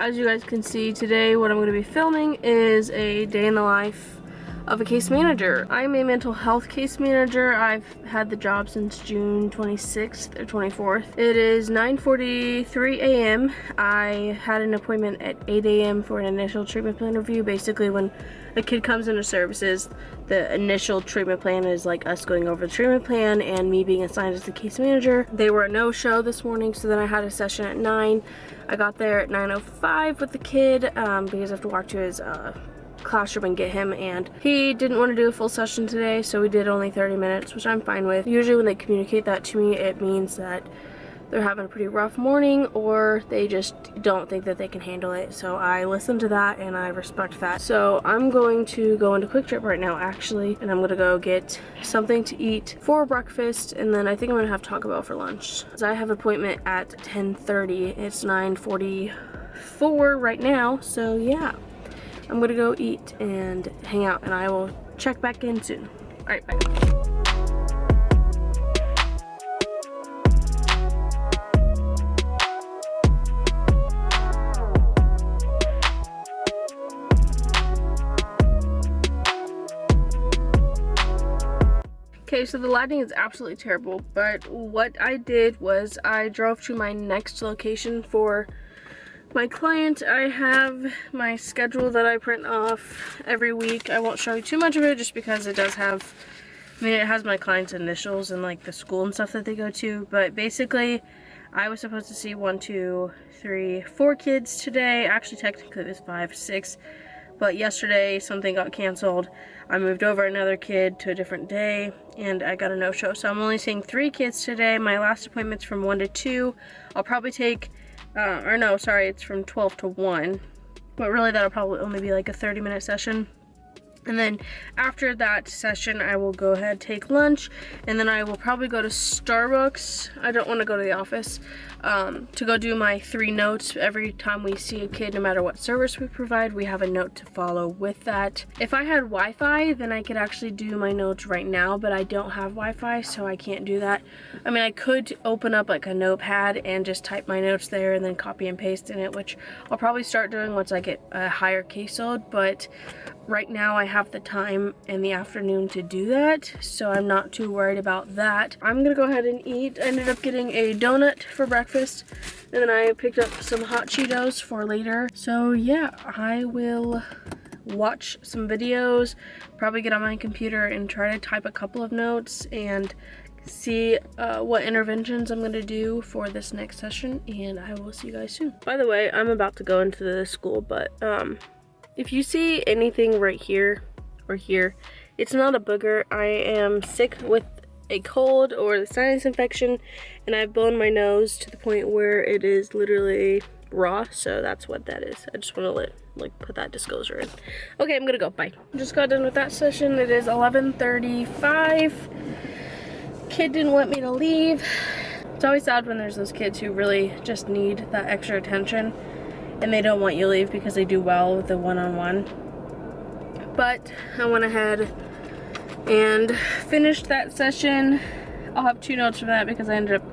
as you guys can see today, what I'm going to be filming is a day in the life of a case manager. I'm a mental health case manager. I've had the job since June 26th or 24th. It is 9:43 a.m. I had an appointment at 8 a.m. for an initial treatment plan review. Basically, when a kid comes into services, the initial treatment plan is like us going over the treatment plan and me being assigned as the case manager. They were a no-show this morning, so then I had a session at 9. I got there at 9:05 with the kid because I have to walk to his classroom and get him, and he didn't want to do a full session today, so we did only 30 minutes, which I'm fine with. Usually when they communicate that to me, it means that they're having a pretty rough morning or they just don't think that they can handle it. So I listen to that and I respect that. So I'm going to go into Quick Trip right now actually, and I'm gonna go get something to eat for breakfast, and then I think I'm gonna have Taco Bell for lunch. So I have an appointment at 10:30. It's 9:44 right now, so yeah. I'm gonna go eat and hang out, and I will check back in soon. All right, bye. Okay, so the lighting is absolutely terrible, but what I did was I drove to my next location for my client. I have my schedule that I print off every week. I won't show you too much of it just because it does have, I mean, it has my client's initials and like the school and stuff that they go to, but basically I was supposed to see 1, 2, 3, 4 kids today. Actually, technically it was 5, 6. But yesterday something got canceled. I moved over another kid to a different day and I got a no-show. So I'm only seeing 3 kids today. My last appointment's from 1 to 2. I'll probably take, or no, sorry, it's from 12 to 1. But really that'll probably only be like a 30-minute session. And then after that session, I will go ahead, take lunch, and then I will probably go to Starbucks. I don't want to go to the office to go do my 3 notes. Every time we see a kid, no matter what service we provide, we have a note to follow with that. If I had Wi-Fi, then I could actually do my notes right now, but I don't have Wi-Fi, so I can't do that. I mean, I could open up like a notepad and just type my notes there and then copy and paste in it, which I'll probably start doing once I get a higher caseload, but right now I have the time in the afternoon to do that, so I'm not too worried about that. I'm gonna go ahead and eat. I ended up getting a donut for breakfast, and then I picked up some hot Cheetos for later. So yeah, I will watch some videos, probably get on my computer and try to type a couple of notes and see what interventions I'm gonna do for this next session, and I will see you guys soon. By the way, I'm about to go into the school, but if you see anything right here or here, it's not a booger. I am sick with a cold or the sinus infection, and I've blown my nose to the point where it is literally raw, so that's what that is. I just want to put that disclosure in. Okay, I'm gonna go, bye. Just got done with that session. It is 11:35. Kid didn't want me to leave. It's always sad when there's those kids who really just need that extra attention and they don't want you to leave because they do well with the one-on-one. But I went ahead and finished that session. I'll have 2 notes for that because I ended up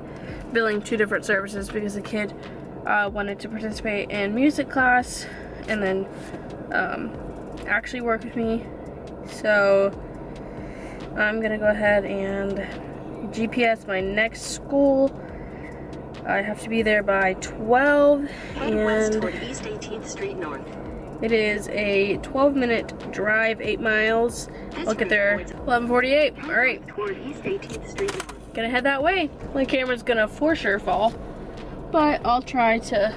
billing 2 different services because the kid wanted to participate in music class and then actually work with me. So I'm gonna go ahead and GPS my next school. I have to be there by 12, and toward East 18th Street North. It is a 12-minute drive, 8 miles. I'll get there 11:48. All right, toward East 18th Street North. Gonna head that way. My camera's gonna for sure fall, but I'll try to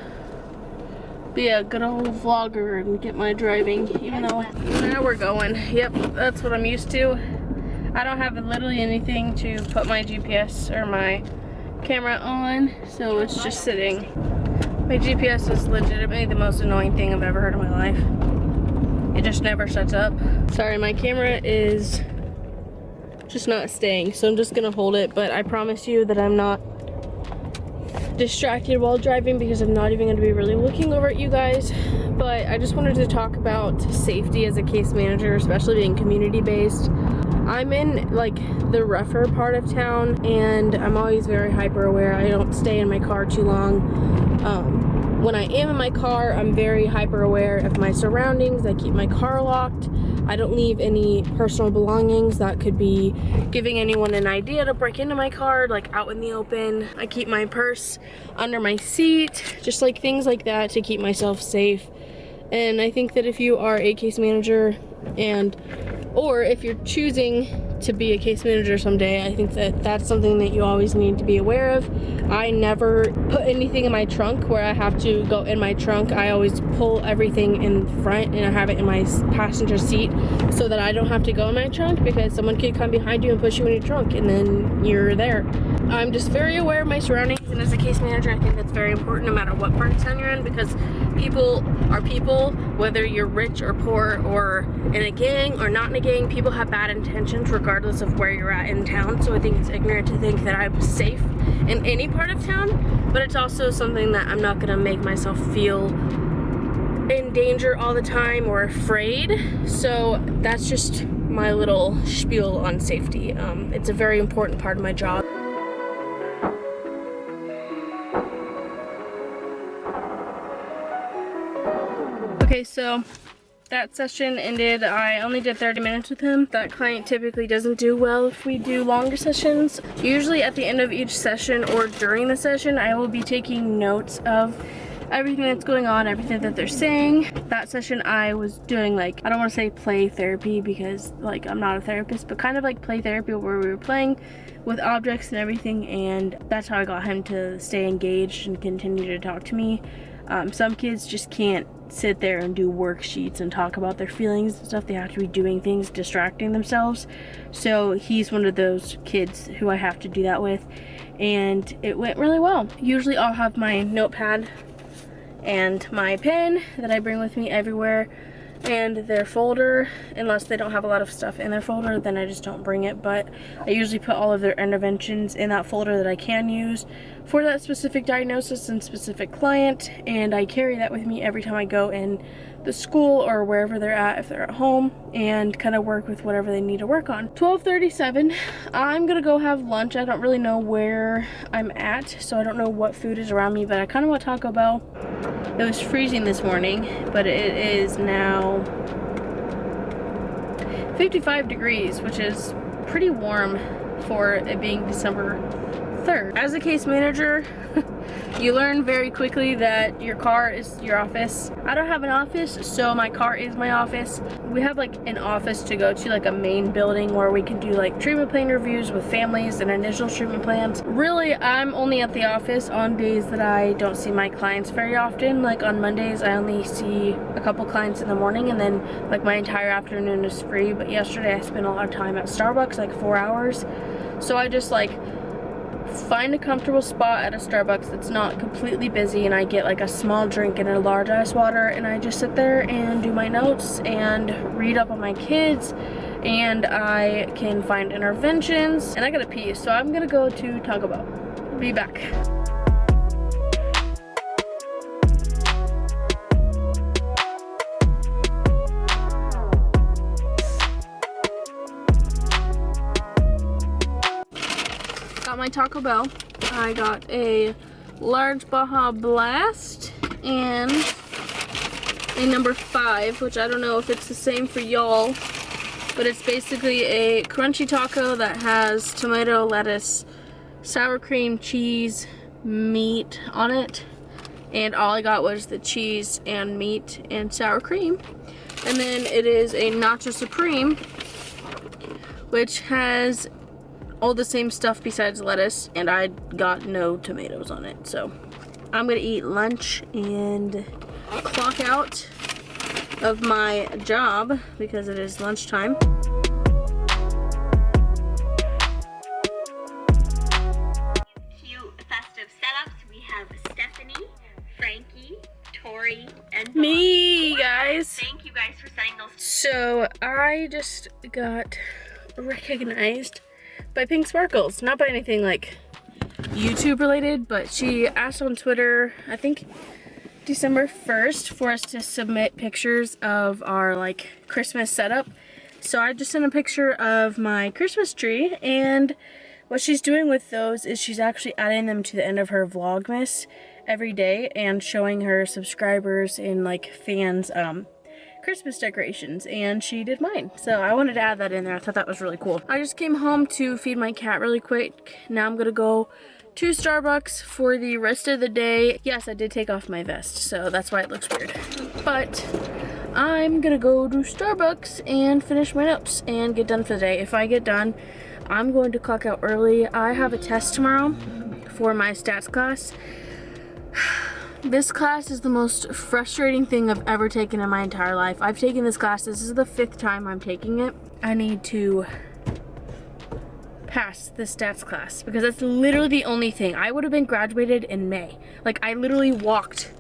be a good old vlogger and get my driving, even though now we're going. Yep, that's what I'm used to. I don't have literally anything to put my GPS or my camera on, so it's just sitting. My GPS is legitimately the most annoying thing I've ever heard in my life. It just never sets up. Sorry, my camera is just not staying, so I'm just gonna hold it, but I promise you that I'm not distracted while driving because I'm not even gonna be really looking over at you guys. But I just wanted to talk about safety as a case manager, especially being community-based. I'm in like the rougher part of town, and I'm always very hyper aware. I don't stay in my car too long. when I am in my car, I'm very hyper aware of my surroundings. I keep my car locked. I don't leave any personal belongings that could be giving anyone an idea to break into my car, like out in the open. I keep my purse under my seat, just like things like that to keep myself safe. And I think that if you are a case manager or if you're choosing to be a case manager someday, I think that that's something that you always need to be aware of. I never put anything in my trunk where I have to go in my trunk. I always pull everything in front and I have it in my passenger seat so that I don't have to go in my trunk, because someone could come behind you and push you in your trunk and then you're there. I'm just very aware of my surroundings, and as a case manager, I think that's very important no matter what part of town you're in, because people are people, whether you're rich or poor or in a gang or not in a gang. People have bad intentions regardless of where you're at in town. So I think it's ignorant to think that I'm safe in any part of town, but it's also something that I'm not gonna make myself feel in danger all the time or afraid. So that's just my little spiel on safety. It's a very important part of my job. Okay, so that session ended. I only did 30 minutes with him. That client typically doesn't do well if we do longer sessions. Usually at the end of each session or during the session, I will be taking notes of everything that's going on, everything that they're saying. That session I was doing, like, I don't want to say play therapy because like I'm not a therapist, but kind of like play therapy where we were playing with objects and everything, and that's how I got him to stay engaged and continue to talk to me. Some kids just can't sit there and do worksheets and talk about their feelings and stuff. They have to be doing things, distracting themselves. So he's one of those kids who I have to do that with, and it went really well. Usually I'll have my notepad and my pen that I bring with me everywhere, and their folder. Unless they don't have a lot of stuff in their folder, then I just don't bring it, but I usually put all of their interventions in that folder that I can use for that specific diagnosis and specific client, and I carry that with me every time I go in the school or wherever they're at, if they're at home, and kind of work with whatever they need to work on. 12:37, I'm gonna go have lunch. I don't really know where I'm at, so I don't know what food is around me, but I kind of want Taco Bell. It was freezing this morning, but it is now 55 degrees, which is pretty warm for it being December 3rd. As a case manager, you learn very quickly that your car is your office. I don't have an office, so my car is my office. We have like an office to go to, like a main building where we can do like treatment plan reviews with families and initial treatment plans. Really, I'm only at the office on days that I don't see my clients very often. Like on Mondays, I only see a couple clients in the morning, and then like my entire afternoon is free. But yesterday I spent a lot of time at Starbucks, like 4 hours. So I just like find a comfortable spot at a Starbucks that's not completely busy, and I get like a small drink and a large ice water, and I just sit there and do my notes and read up on my kids, and I can find interventions. And I gotta pee, so I'm gonna go to Taco Bell. Be back. My Taco Bell. I got a large Baja Blast and a number 5, which I don't know if it's the same for y'all, but it's basically a crunchy taco that has tomato, lettuce, sour cream, cheese, meat on it, and all I got was the cheese and meat and sour cream. And then it is a Nacho Supreme, which has all the same stuff besides lettuce, and I got no tomatoes on it. So I'm gonna eat lunch and clock out of my job because it is lunchtime. Cute festive setups. We have Stephanie, Frankie, Tori, and Bob. Me, guys. Thank you guys for sending those. So I just got recognized by Pink Sparkles, not by anything like YouTube related, but she asked on Twitter, I think December 1st, for us to submit pictures of our like Christmas setup. So I just sent a picture of my Christmas tree, and what she's doing with those is she's actually adding them to the end of her Vlogmas, every day and showing her subscribers and like fans Christmas decorations, and she did mine. So I wanted to add that in there. I thought that was really cool. I just came home to feed my cat really quick. Now I'm gonna go to Starbucks for the rest of the day. Yes, I did take off my vest, so that's why it looks weird. But I'm gonna go to Starbucks and finish my notes and get done for the day. If I get done, I'm going to clock out early. I have a test tomorrow for my stats class. This class is the most frustrating thing I've ever taken in my entire life. I've taken this class, this is the 5th time I'm taking it. I need to pass the stats class because that's literally the only thing. I would have been graduated in May. Like, I literally walked,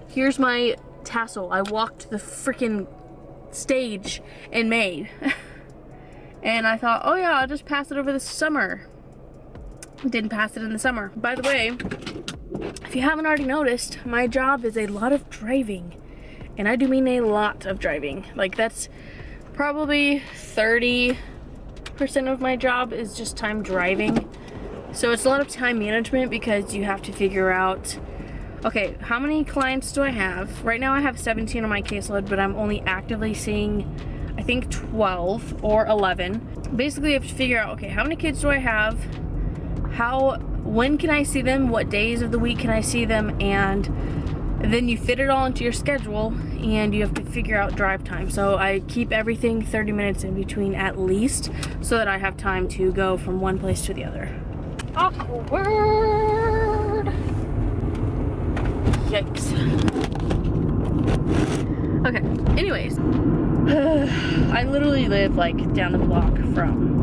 here's my tassel, I walked the freaking stage in May. And I thought, oh yeah, I'll just pass it over the summer. Didn't pass it in the summer. By the way, if you haven't already noticed, my job is a lot of driving. And I do mean a lot of driving. Like, that's probably 30% of my job is just time driving. So it's a lot of time management because you have to figure out, okay, how many clients do I have? Right now I have 17 on my caseload, but I'm only actively seeing, I think, 12 or 11. Basically, you have to figure out, okay, how many kids do I have? When can I see them? What days of the week can I see them? And then you fit it all into your schedule and you have to figure out drive time. So I keep everything 30 minutes in between at least so that I have time to go from one place to the other. Awkward. Yikes. Okay, anyways. I literally live like down the block from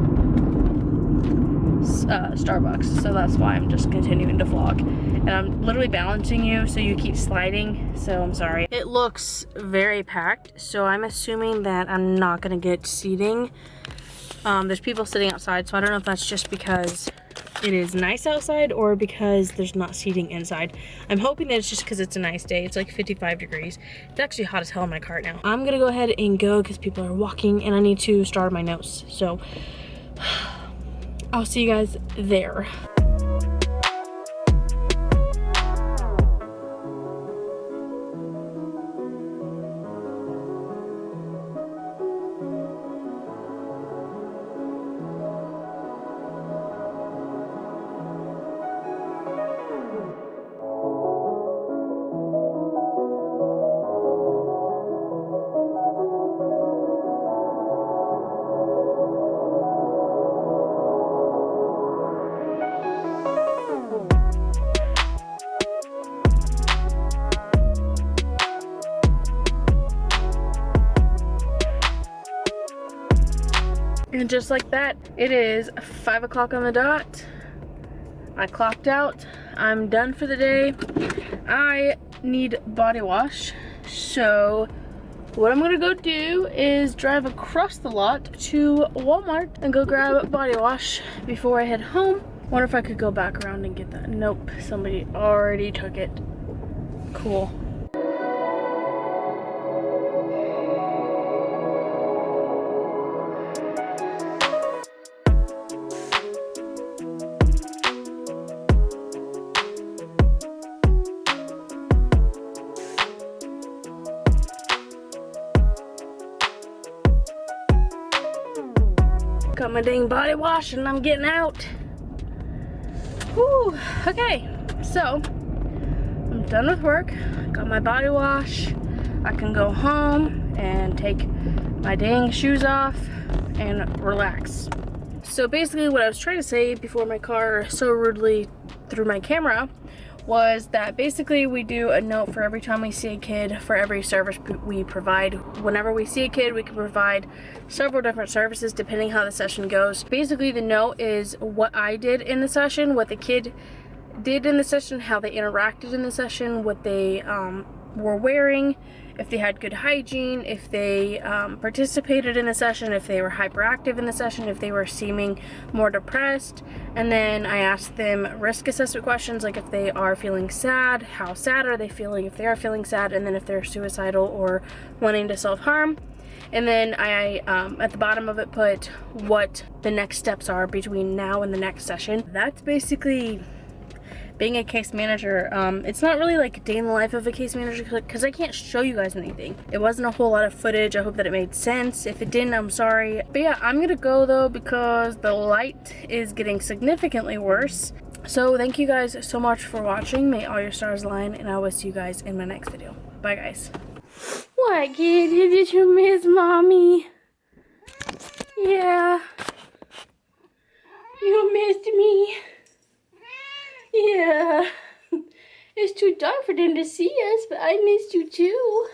Starbucks, so that's why I'm just continuing to vlog. And I'm literally balancing you so you keep sliding, so I'm sorry. It looks very packed, so I'm assuming that I'm not gonna get seating. There's people sitting outside, so I don't know if that's just because it is nice outside or because there's not seating inside. I'm hoping that it's just because it's a nice day. It's like 55 degrees. It's actually hot as hell in my car now. I'm gonna go ahead and go because people are walking and I need to start my notes. So I'll see you guys there. And just like that, it is 5 o'clock on the dot. I clocked out. I'm done for the day. I need body wash. So what I'm gonna go do is drive across the lot to Walmart and go grab body wash before I head home. Wonder if I could go back around and get that. Nope, somebody already took it. Cool. Got my dang body wash and I'm getting out. Whew, okay, so I'm done with work. Got my body wash. I can go home and take my dang shoes off and relax. So basically what I was trying to say before my car so rudely threw my camera was that basically we do a note for every time we see a kid for every service we provide. Whenever we see a kid, we can provide several different services depending how the session goes. Basically the note is what I did in the session, what the kid did in the session, how they interacted in the session, what they were wearing, if they had good hygiene, if they participated in the session, if they were hyperactive in the session, if they were seeming more depressed. And then I asked them risk assessment questions, like if they are feeling sad, how sad are they feeling, if they are feeling sad, and then if they're suicidal or wanting to self-harm. And then I, at the bottom of it, put what the next steps are between now and the next session. That's basically being a case manager, it's not really like a day in the life of a case manager because I can't show you guys anything. It wasn't a whole lot of footage. I hope that it made sense. If it didn't, I'm sorry. But yeah, I'm gonna go though because the light is getting significantly worse. So thank you guys so much for watching. May all your stars align, and I will see you guys in my next video. Bye guys. What, kid? Did you miss mommy? Yeah. You missed me. Yeah. It's too dark for them to see us, but I missed you too.